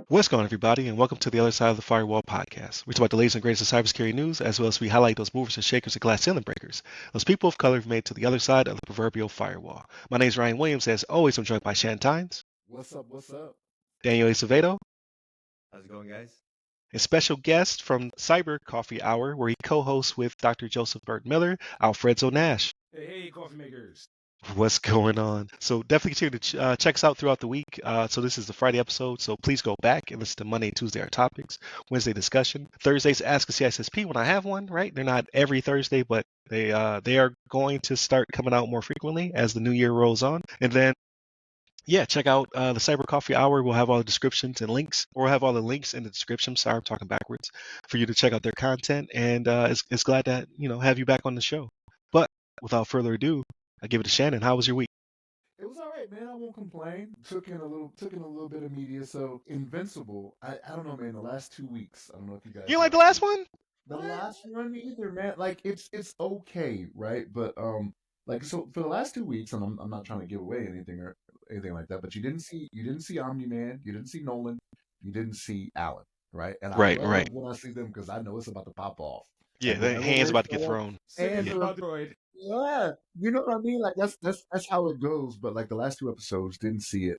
What's going on, everybody, and welcome to the other side of the Firewall podcast. We talk about the latest and greatest of cybersecurity news, as well as we highlight those movers and shakers and glass ceiling breakers, those people of color who've made it to the other side of the proverbial firewall. My name is Ryan Williams. As always, I'm joined by Shannon Tynes, What's up? What's up? Daniel Acevedo, How's it going, guys? and special guest from Cyber Coffee Hour, where he co-hosts with Dr. Joseph Burt Miller, Alfredzo Nash. Hey, coffee makers. What's going on? So definitely continue to check us out throughout the week. So this is the Friday episode, so please go back and listen to Monday and Tuesday our topics, Wednesday discussion, Thursdays Ask a CISSP when I have one, right? They're not every Thursday, but they are going to start coming out more frequently as the new year rolls on. And then check out the Cyber Coffee Hour. We'll have all the descriptions and links, or we'll have all the links in the description. Sorry, I'm talking backwards, for you to check out their content. And it's glad to have you back on the show. But without further ado, I give it to Shannon. How was your week? It was all right, man. I won't complain. Took in a little bit of media. So Invincible. I don't know, man. The last 2 weeks. I don't know if you guys. You like the last one? The last one either, man. Like it's okay, right? But so for the last 2 weeks, and I'm not trying to give away anything or anything like that, but you didn't see Omni-Man, you didn't see Nolan, you didn't see Allen, right? And I love when I see them because I know it's about to pop off. Yeah, the hands about to get thrown. And yeah, you know what I mean? Like that's how it goes. But like the last 2 episodes, didn't see it.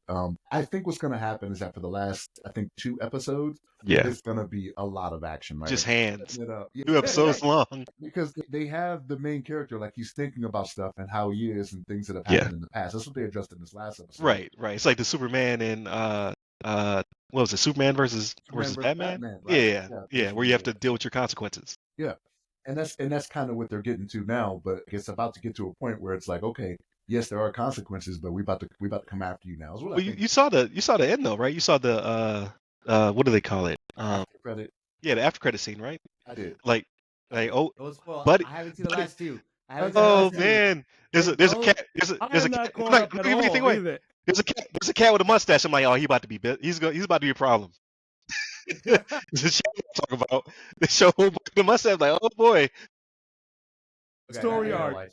I think what's gonna happen is after the last, I think 2 episodes, there's gonna be a lot of action, right? Just hands. Yeah, 2 episodes long. Because they have the main character, like he's thinking about stuff and how he is and things that have happened in the past. That's what they addressed in this last episode. Right. It's like the Superman and what was it? Superman versus Batman? Right? Yeah, where you have to deal with your consequences. Yeah. And that's kind of what they're getting to now, but it's about to get to a point where it's like, okay, yes, there are consequences, but we about to come after you now. Well, you saw the end though, right? You saw the what do they call it? After credit. Yeah, the after credit scene, right? I did. Like but I haven't seen the last 2. Oh man, there's a cat. There's a cat. Don't give me anything away. There's a cat with a mustache. I'm like, oh, he's about to be a problem. The show talk about the show the mustache, like, oh boy. Story arc.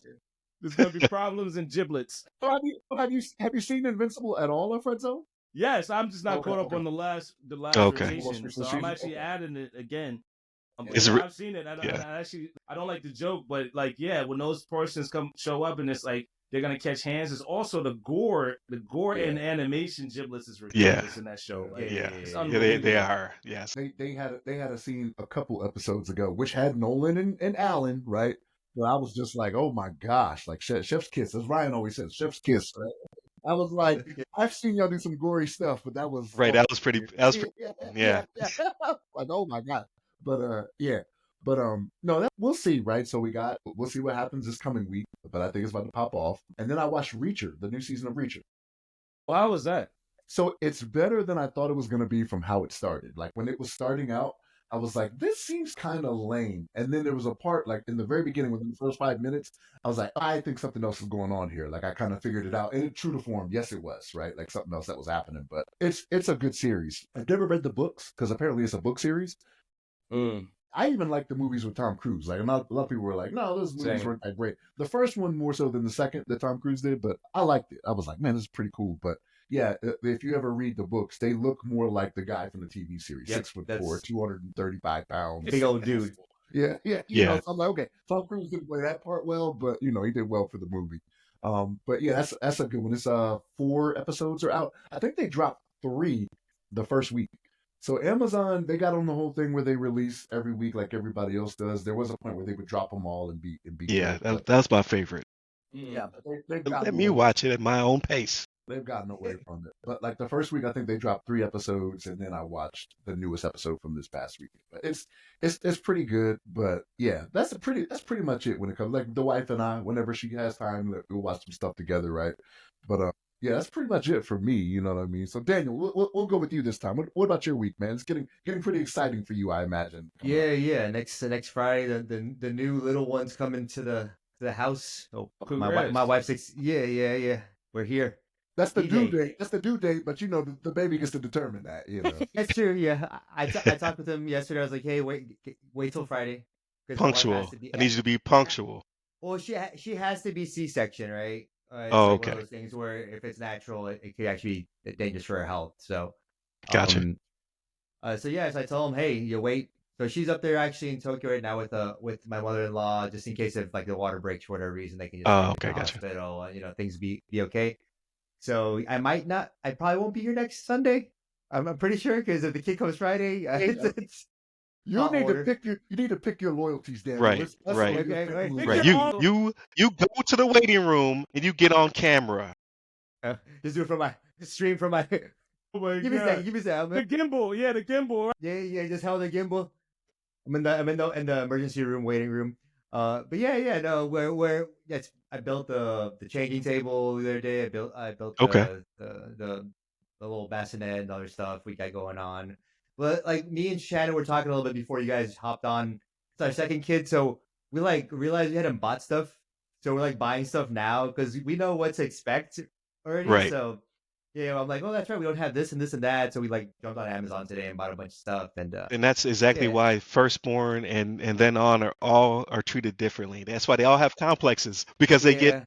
There's gonna be problems and giblets. So have you seen Invincible at all, Alfredzo? Yes, I'm just not caught up on the last rotation, so I'm actually adding it again. I've seen it. I don't like the joke, but like, when those portions show up and it's like they're gonna catch hands. It's also the gore and animation giblets is ridiculous in that show. Like, they are. Yes, they had a scene a couple episodes ago which had Nolan and Allen, right? Well, I was just like, oh my gosh, like chef's kiss, as Ryan always says, chef's kiss. Right? I was like, I've seen y'all do some gory stuff, but that was right. That was pretty. Yeah. Like, oh my god. But no, we'll see, right? So we'll see what happens this coming week. But I think it's about to pop off. And then I watched Reacher, the new season of Reacher. Well, how was that? So it's better than I thought it was going to be from how it started. Like when it was starting out, I was like, this seems kind of lame. And then there was a part, like in the very beginning, within the first 5 minutes, I was like, I think something else is going on here. Like I kind of figured it out. And true to form, yes, it was, right? Like something else that was happening. But it's a good series. I've never read the books because apparently it's a book series. I even like the movies with Tom Cruise. Like a lot of people were like, no, those movies weren't that great. The first one more so than the second that Tom Cruise did, but I liked it. I was like, man, this is pretty cool. But yeah, if you ever read the books, they look more like the guy from the TV series. 6'4", 235 pounds. Big old dude. Yeah. So I'm like, okay, Tom Cruise didn't play that part well, but he did well for the movie. But yeah, that's a good one. It's 4 episodes are out. I think they dropped 3 the first week. So Amazon, they got on the whole thing where they release every week like everybody else does. There was a point where they would drop them all and be. Yeah, that's my favorite. Yeah, but let me watch it at my own pace. They've gotten away from it. But like the first week, I think they dropped 3 episodes, and then I watched the newest episode from this past week. But it's pretty good. But yeah, that's pretty much it when it comes. Like the wife and I, whenever she has time, we'll watch some stuff together, right? But yeah, that's pretty much it for me. You know what I mean? So Daniel, we'll go with you this time. What about your week, man? It's getting pretty exciting for you, I imagine. Yeah. Next Friday, the new little one's coming to the house. Oh, my wife says, yeah, we're here. That's the due date. That's the due date, but the baby gets to determine that. That's true. Yeah, I talked with him yesterday. I was like, hey, wait till Friday. Punctual. I need you to be punctual. Well, she has to be C-section, right? It's like one of those things where if it's natural, it could actually be dangerous for her health. So, Gotcha. So I told him, hey, you wait. So she's up there actually in Tokyo right now with my mother-in-law, just in case if like the water breaks for whatever reason, they can just take her to the hospital. Things be okay. So I probably won't be here next Sunday. I'm pretty sure because if the kid comes Friday, you need to pick your loyalties, Daniel. Right. You go to the waiting room and you get on camera. Just do it from my stream from my. Oh my give God. me a second. The gimbal, the gimbal. Yeah, just held the gimbal. I'm in the emergency room, waiting room. But no, I built the changing table the other day. I built the little bassinet and other stuff we got going on. But like me and Shannon were talking a little bit before you guys hopped on. It's our second kid, so we like realized we hadn't bought stuff. So we're like buying stuff now because we know what to expect already. Right. So I'm like, oh, that's right. We don't have this and this and that. So we like jumped on Amazon today and bought a bunch of stuff. And that's exactly why firstborn and then on are treated differently. That's why they all have complexes because they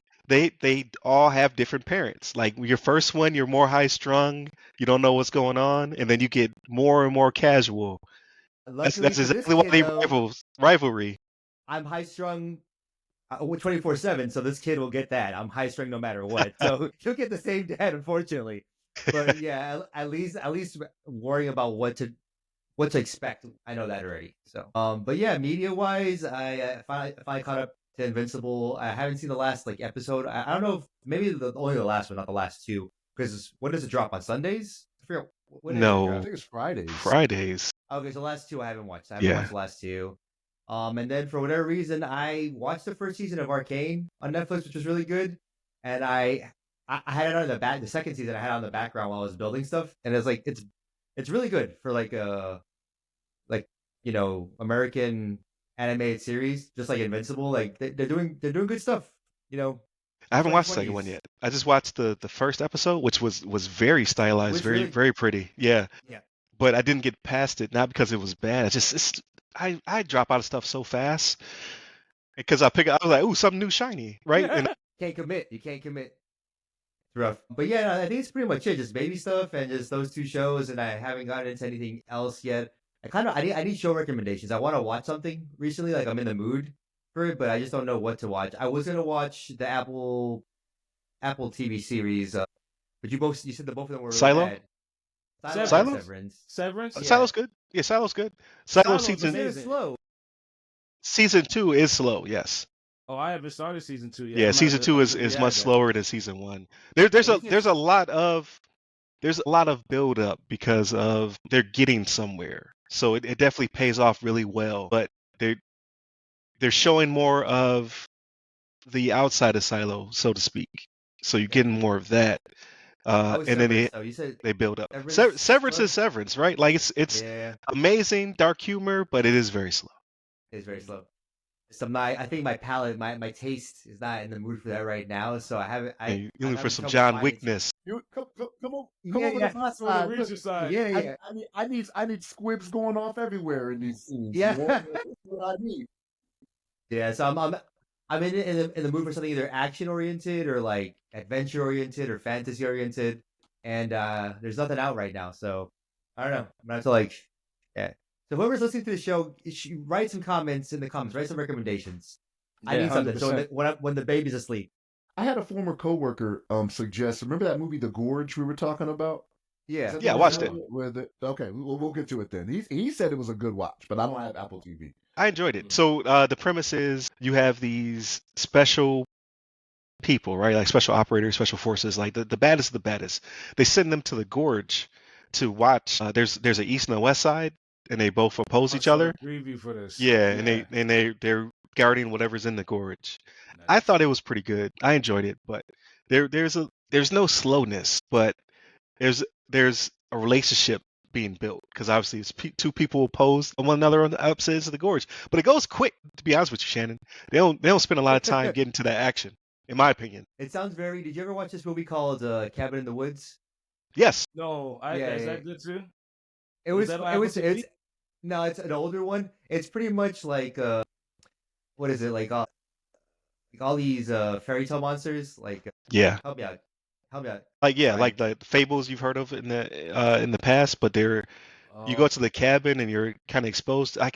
all have different parents. Like your first one, you're more high strung. You don't know what's going on, and then you get more and more casual. That's exactly why they rivalry. I'm high strung 24/7, so this kid will get that. I'm high strung no matter what, so he'll get the same dad, unfortunately. But yeah, at least worrying about what to expect. I know that already. So, but yeah, media wise, I finally caught up to Invincible. I haven't seen the last episode. I don't know if maybe only the last one, not the last two. Because when does it drop on Sundays? I forget. I think it's Fridays. Fridays. Okay, so the last two I haven't watched. I haven't watched the last two. And then for whatever reason, I watched the first season of Arcane on Netflix, which was really good. And I had it on the second season I had on the background while I was building stuff, and it's like it's really good for American animated series, just like Invincible. Like they're doing good stuff. I haven't watched the second one yet. I just watched the first episode, which was very stylized, very pretty. Yeah. But I didn't get past it, not because it was bad. I drop out of stuff so fast because I was like, ooh, something new, shiny, right? And You can't commit. It's rough. But yeah, I think it's pretty much it. Just baby stuff and just those two shows, and I haven't gotten into anything else yet. I need show recommendations. I want to watch something recently, like I'm in the mood for it, but I just don't know what to watch. I was gonna watch the Apple TV series, but you said both of them were really Silo? bad. Silo? Severance. Yeah. Silo's good. Yeah, Silo's good. Silo season is slow. Season 2 is slow. Yes. Oh, I haven't started season 2 yet. Yeah, season 2 is much slower than season 1. There's a lot of build up because of they're getting somewhere. So it definitely pays off really well. But they're showing more of the outside of Silo, so to speak. So you're getting more of that. And then they build up. Severance is Severance, right? Like it's amazing, dark humor, but it is very slow. It's very slow. I think my palate, my taste is not in the mood for that right now. So I haven't. You're looking for some John Wickness. Come on, the hot side. Reacher side. Yeah. I need squibs going off everywhere in these scenes. Yeah, that's what I need. Yeah, so I'm in the mood for something either action oriented or like adventure oriented or fantasy oriented, and there's nothing out right now. So I don't know. I'm gonna have to So whoever's listening to the show, write some comments in the comments. Write some recommendations. I need something. 100%. So when the baby's asleep. I had a former coworker suggest. Remember that movie, The Gorge, we were talking about? Yeah, I watched it. Okay, we'll get to it then. He said it was a good watch, but I don't have Apple TV. I enjoyed it. So the premise is you have these special people, right? Like special operators, special forces, like the baddest of the baddest. They send them to the gorge to watch. There's an east and a west side, and they both oppose each other. Preview for this. Yeah, and they're guarding whatever's in the gorge. Nice. I thought it was pretty good. I enjoyed it, but there's no slowness, but there's a relationship being built because obviously it's two people opposed one another on the opposites of the gorge. But it goes quick, to be honest with you, Shannon. They don't spend a lot of time getting to that action, in my opinion. It sounds very. Did you ever watch this movie called Cabin in the Woods? Yes. No, is that good too? No, it's an older one. It's pretty much like what is it like? all these fairy tale monsters. Like, Yeah. help me out. Like Ryan. like the fables you've heard of in the past, but you go to the cabin and you're kind of exposed. I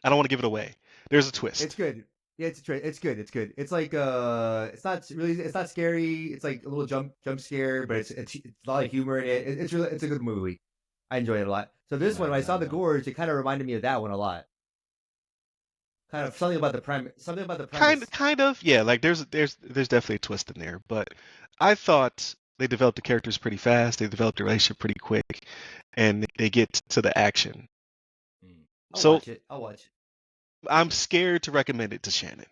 don't want to give it away. There's a twist. It's good. Yeah, it's good. It's good. It's like it's not scary. It's like a little jump scare, but it's a lot of humor in it. It's a good movie. I enjoy it a lot. So this one, when I saw the Gorge, it kind of reminded me of that one a lot. Kind of something about the premise. Kind of, yeah. Like there's definitely a twist in there, but I thought they developed the characters pretty fast. They developed the relationship pretty quick, and they get to the action. I'll watch it. I'm scared to recommend it to Shannon.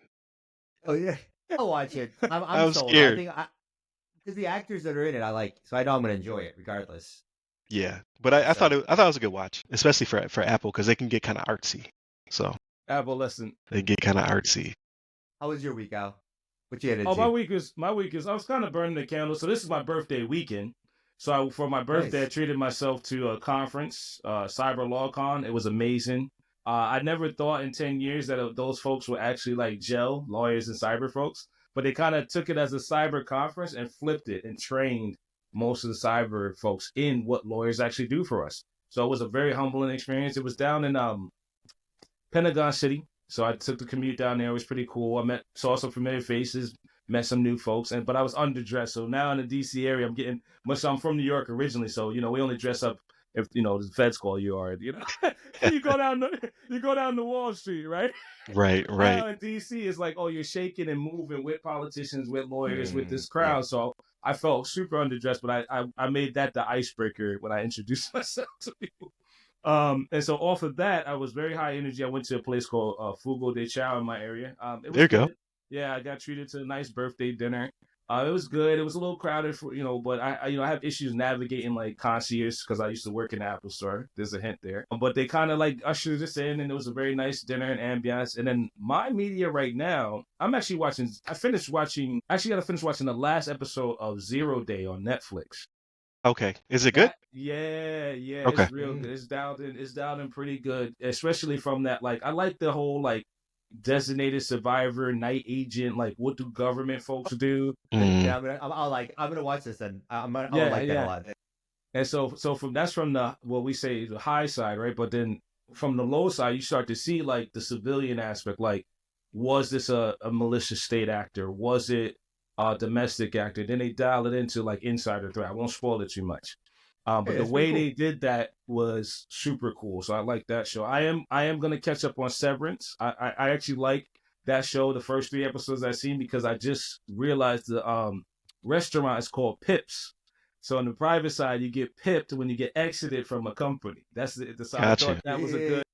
Oh yeah, I'll watch it. I'm sold. scared. I think because the actors that are in it, I like, so I know I'm gonna enjoy it regardless. Yeah, but I thought it was a good watch, especially for Apple because they can get kind of artsy. So adolescent. They get kind of artsy. How was your week, Al? What you had to do? Oh, my week is I was kind of burning the candle. So this is my birthday weekend. So for my birthday, I treated myself to a conference, Cyber LawCon. It was amazing. I never thought in 10 years that those folks would actually like gel, lawyers and cyber folks, but they kind of took it as a cyber conference and flipped it and trained most of the cyber folks in what lawyers actually do for us. So it was a very humbling experience. It was down in Pentagon City. So I took the commute down there. It was pretty cool. I saw some familiar faces, met some new folks, but I was underdressed. So now in the DC area, I'm from New York originally. So, we only dress up if, the feds call you or, you go down to Wall Street, right? Right. Now in DC, it's like, oh, you're shaking and moving with politicians, with lawyers, with this crowd. Yeah. So I felt super underdressed, but I made that the icebreaker when I introduced myself to people. And so off of that, I was very high energy. I went to a place called Fugo de Chao in my area. It was there you good. go. Yeah, I got treated to a nice birthday dinner. It was good. It was a little crowded but I have issues navigating like concierge because I used to work in the Apple Store. There's a hint there. But they kind of like ushered us in, and it was a very nice dinner and ambiance. And then my media right now, I'm actually watching. I got to finish watching the last episode of Zero Day on Netflix. Okay. Is it good? Yeah. Okay. It's real good. It's down and pretty good, especially from that. Like, I like the whole like designated survivor, night agent. Like, what do government folks do? Yeah, I'm gonna watch this, and I'll like that a lot. And so from the what we say the high side, right? But then from the low side, you start to see like the civilian aspect. Like, was this a malicious state actor? Was it domestic actor? Then they dial it into like insider threat. I won't spoil it too much. But the way they did that was super cool. So I like that show. I am gonna catch up on Severance. I actually like that show, the first 3 episodes I've seen, because I just realized the restaurant is called Pips. So on the private side, you get pipped when you get exited from a company. That's the side. Gotcha.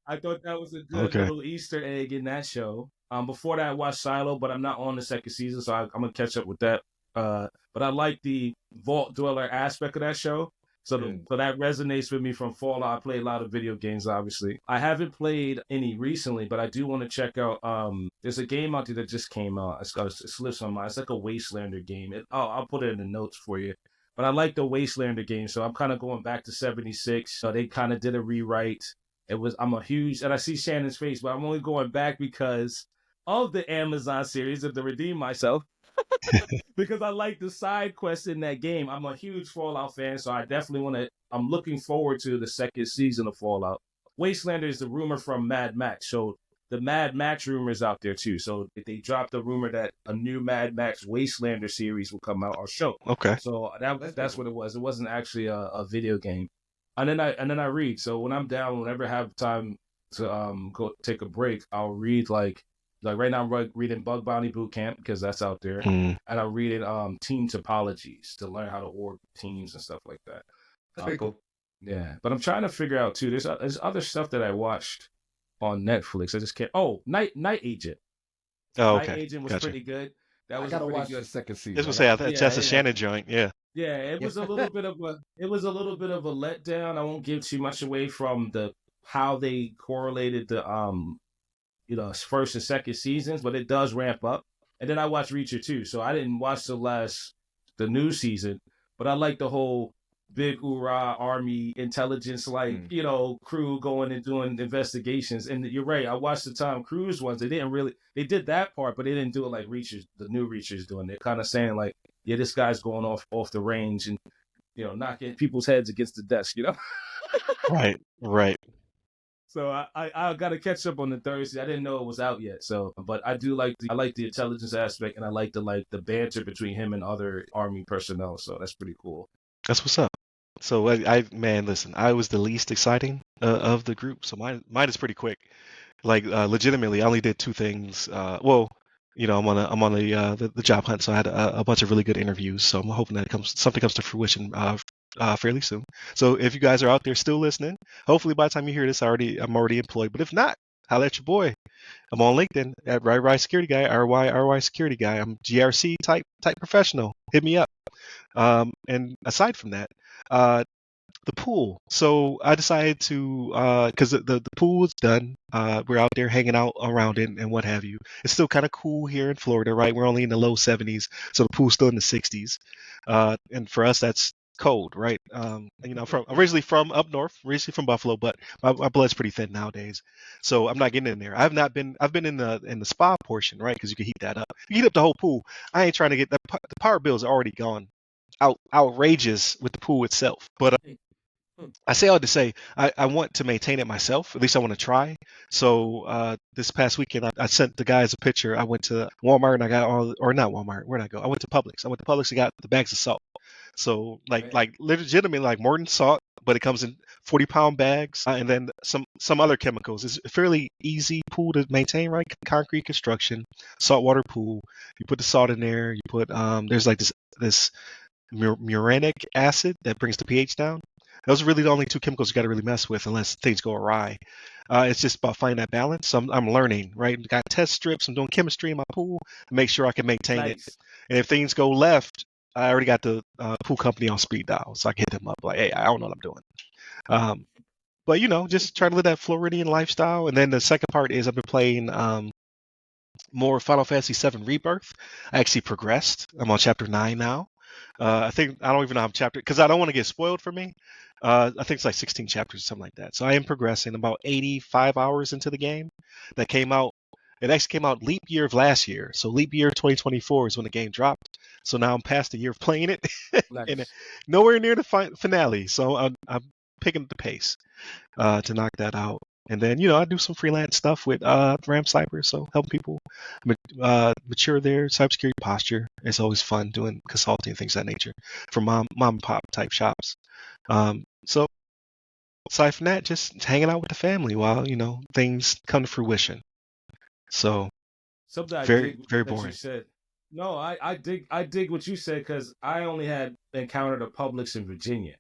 I thought that was a good little Easter egg in that show. Before that, I watched Silo, but I'm not on the second season, so I'm gonna catch up with that. But I like the vault dweller aspect of that show. So that resonates with me from Fallout. I play a lot of video games, obviously. I haven't played any recently, but I do want to check out. There's a game out there that just came out. It slips on mine. It's like a Wastelander game. I'll put it in the notes for you. But I like the Wastelander game, so I'm kind of going back to 76. So they kind of did a rewrite. I'm a huge, and I see Shannon's face, but I'm only going back because of the Amazon series and to redeem myself. Because I like the side quests in that game. I'm a huge Fallout fan, so I definitely I'm looking forward to the second season of Fallout. Wastelander is the rumor from Mad Max, so the Mad Max rumor is out there too. So they dropped the rumor that a new Mad Max Wastelander series will come out or show. Okay. So that's what it was. It wasn't actually a video game. And then I read. So when I'm down, whenever I have time to go take a break, I'll read like right now I'm reading Bug Bounty Boot Camp because that's out there, and I'm reading team topologies to learn how to org teams and stuff like that. That's pretty cool. Yeah, but I'm trying to figure out too. There's other stuff that I watched on Netflix. I just can't. Oh, Night Agent. Oh, okay. Night Agent was pretty good. That was I gotta watch the second season. I was gonna say that's a Shannon joint. Yeah. Yeah, it was a little bit of a letdown. I won't give too much away from how they correlated the first and second seasons, but it does ramp up. And then I watched Reacher too, so I didn't watch the new season, but I like the whole big hoorah army intelligence crew going and doing investigations. And you're right, I watched the Tom Cruise ones. They did that part, but they didn't do it like Reachers, the new Reachers doing. They're kind of saying like, yeah, this guy's going off the range and knocking people's heads against the desk. Right. So I got to catch up on the Thursday. I didn't know it was out yet. So, but I like the intelligence aspect, and I like the banter between him and other Army personnel. So that's pretty cool. That's what's up. So man, listen, I was the least exciting of the group, so mine is pretty quick. Like legitimately, I only did 2 things. Well, I'm on the job hunt, so I had a bunch of really good interviews. So I'm hoping that something comes to fruition fairly soon. So if you guys are out there still listening, hopefully by the time you hear this, I'm already employed. But if not, holla at your boy. I'm on LinkedIn at RY Security Guy, RY Security Guy. I'm GRC type professional. Hit me up. And aside from that, the pool. So I decided to, because the pool is done. We're out there hanging out around it and what have you. It's still kind of cool here in Florida, right? We're only in the low 70s, so the pool's still in the 60s. And for us, that's cold, right? Originally from up north, originally from Buffalo, but my blood's pretty thin nowadays, so I'm not getting in there. I've been in the spa portion, right? Because you can heat that up. You heat up the whole pool. I ain't trying to get the power bill's already gone outrageous with the pool itself. But I say all to say I want to maintain it myself. At least I want to try. So this past weekend I sent the guys a picture. I went to Walmart and I got not Walmart. Where'd I go? I went to Publix. And got the bags of salt. So like legitimately like Morton salt, but it comes in 40-pound bags, and then some other chemicals. It's a fairly easy pool to maintain, right? Concrete construction, saltwater pool. You put the salt in there. You put there's like this muranic acid that brings the pH down. Those are really the only 2 chemicals you got to really mess with unless things go awry. It's just about finding that balance. So I'm learning, right? Got test strips. I'm doing chemistry in my pool to make sure I can maintain it. And if things go left, I already got the pool company on speed dial, so I can hit them up like, hey, I don't know what I'm doing. But just trying to live that Floridian lifestyle. And then the second part is I've been playing more Final Fantasy VII Rebirth. I actually progressed. I'm on chapter 9 now. I think I don't even know how chapter because I don't want to get spoiled for me. I think it's like 16 chapters or something like that. So I am progressing. About 85 hours into the game. That came out. It actually came out leap year of last year. So leap year 2024 is when the game dropped. So now I'm past a year of playing it, and nowhere near the finale. So I'm picking up the pace to knock that out. And then, I do some freelance stuff with Ram Cyber, so helping people mature their cybersecurity posture. It's always fun doing consulting and things of that nature for mom and pop type shops. So aside from that, just hanging out with the family while, things come to fruition. So something very boring. You said. No, I dig what you said because I only had encountered a Publix in Virginia,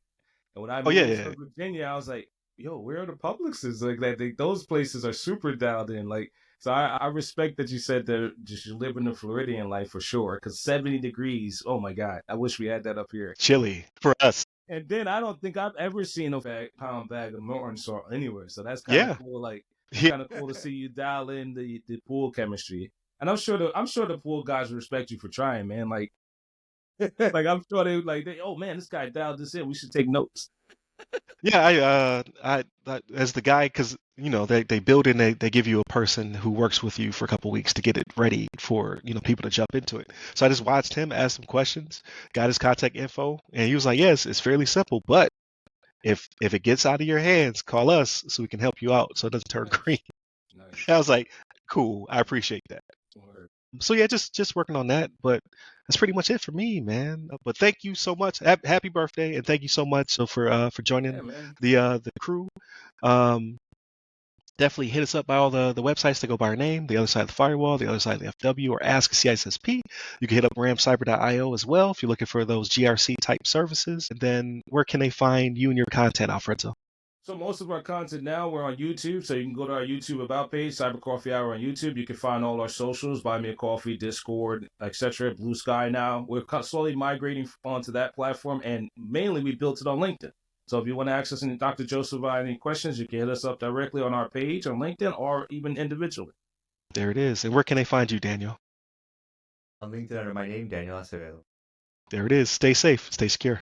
and when I moved from Virginia, I was like, yo, where are the Publixes? Like those places are super dialed in. Like, so I respect that you said that just you live in the Floridian life for sure. Because 70 degrees, oh my God, I wish we had that up here. Chilly for us. And then I don't think I've ever seen a pound bag of Morton salt anywhere. So that's kind of cool. Like, it's kind of cool to see you dial in the pool chemistry. And I'm sure the pool guys respect you for trying, man. Like I'm sure they oh man, this guy dialed this in. We should take notes. Yeah, I as the guy, because they build in, they give you a person who works with you for a couple weeks to get it ready for people to jump into it. So I just watched him ask some questions, got his contact info, and he was like, "Yes, it's fairly simple, but if it gets out of your hands, call us so we can help you out so it doesn't turn green." Nice. I was like, "Cool, I appreciate that." So yeah, just working on that, but that's pretty much it for me, man. But thank you so much. Happy birthday, and thank you so much for joining the crew. Definitely hit us up by all the websites that go by our name: the other side of the firewall, the other side of the FW, or Ask a CISSP. You can hit up ramcyber.io as well if you're looking for those GRC type services. And then where can they find you and your content, Alfredzo? So most of our content now, we're on YouTube. So you can go to our YouTube About page, Cyber Coffee Hour on YouTube. You can find all our socials, Buy Me a Coffee, Discord, etc. Blue Sky now. We're slowly migrating onto that platform. And mainly we built it on LinkedIn. So if you want to access Dr. Joseph about any questions, you can hit us up directly on our page on LinkedIn or even individually. There it is. And where can they find you, Daniel? On LinkedIn under my name, Daniel Acevedo. There it is. Stay safe. Stay secure.